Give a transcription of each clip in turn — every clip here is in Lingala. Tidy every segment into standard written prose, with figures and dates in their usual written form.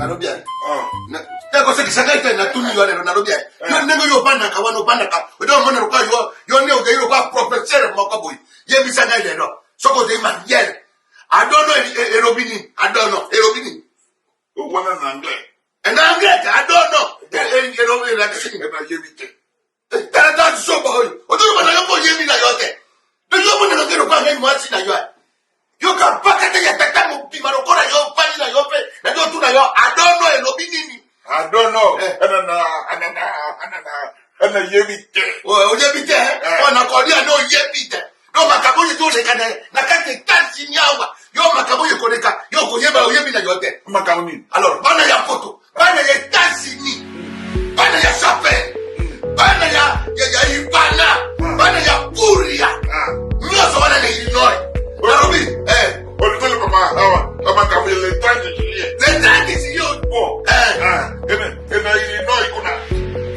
Narobia. Tako se kisanga ita na tuni yo le narobia. Yo nengo yo panda ka wano panda ka. Odo mo na ko yo ne o de yo ko professeur mo ko boy. Ye bi sanga ile no. So ko de ma yel. I don't know Erobini. I don't know Erobini. O wana na angle. And angle, I don't know. Erobini na sing na yebite. Tata so boy. Odo mo na yo yemi na yote. Do yo mo na ngero kwa ngai mo asi na yo. Yo ka pakata ya tata mo bi marokora yo pani na yo pe. Na yo tu na yo. I don't know Erobini ni. I don't know. Ana yebite. O yebite. O na kodia no yebite. No makaboye to le kana na kate kasi nyawa. Yo makaboye koneka. Yo koyeba oyebi na yote. Makaoni. Alors, bana ya photo. Bana ya États-Unis. Bana ya Chapelle. Bana ya Ibana. Bana ya Puria. Nyoso bana na Illinois. Narobi. Olitole papa hawa. Kama kamwe le tante jilie. Le tante si yo. Ena Illinois kuna.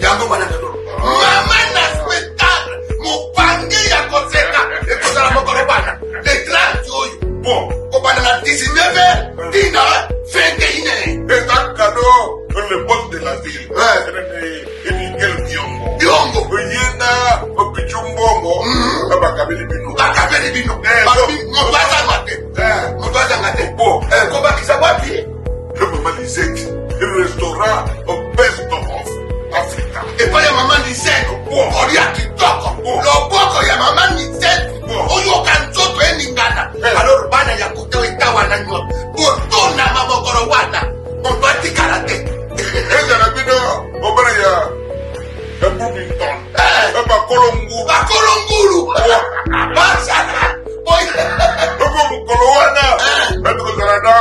Yango bana kadoro. Mama na spectacle. Mupange ya koseka. Ekoza la mokoro bana. Le tante yoyo. Kobana na 19 dina 21. C'est un cadeau le boss de la ville. Biongo. Oyena opichumbongo. Bakabeli bino. Bakabeli bino. Motwaza ngate. Motwaza ngate. Koba kisabapi. Le maman Lisette. Le restaurant au best of Africa. Et pas ya maman Lisette. Oria kitoko. Loboko ya maman Lisette. Oyo kanzoto eningana. Alors bana ya kuteo itawa na nyo. Botona mamokoro wana. Montwati karate. Eza na bino obana ya Bloomington. Bakolonguru. Bakolonguru. Basana. Ogo mukolo wana. Betro zarada.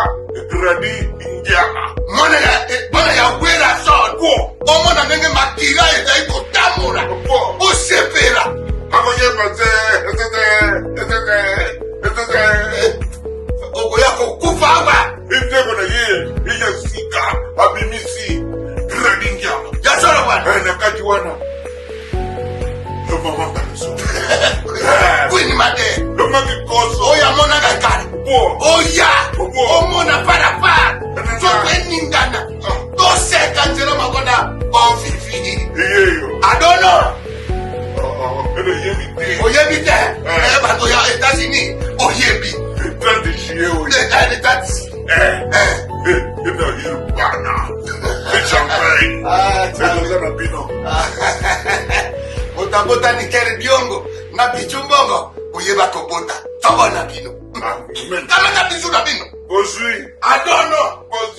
Gradi Indiana. Mona ya wera son. Omo na nenge matira eza iko tamura. Osepera. Ako yebate. Ogo yako kufa wa. Intego na iya sika. Abimisi. Gradi Indiana. Ya sora wana. Nakaji wana. Yo mama kaniso. Kwini made. Yo magi koso. Oya mona gakari. Oya. Omona para para. So eningana. To seka njero makona. Onfifini. Yeyo. I don't know. Oyebite. Bato ya États-Unis. Oyebi. Tante chie oye. Le tati. Ina hiru bana. Champagne. Edoza na bino. Botabota ni kere biongo. Na bichumbongo. Oyeba kobota. Tobo na bino. Kama na bizu na bino. Bozui. I don't know. Bozui.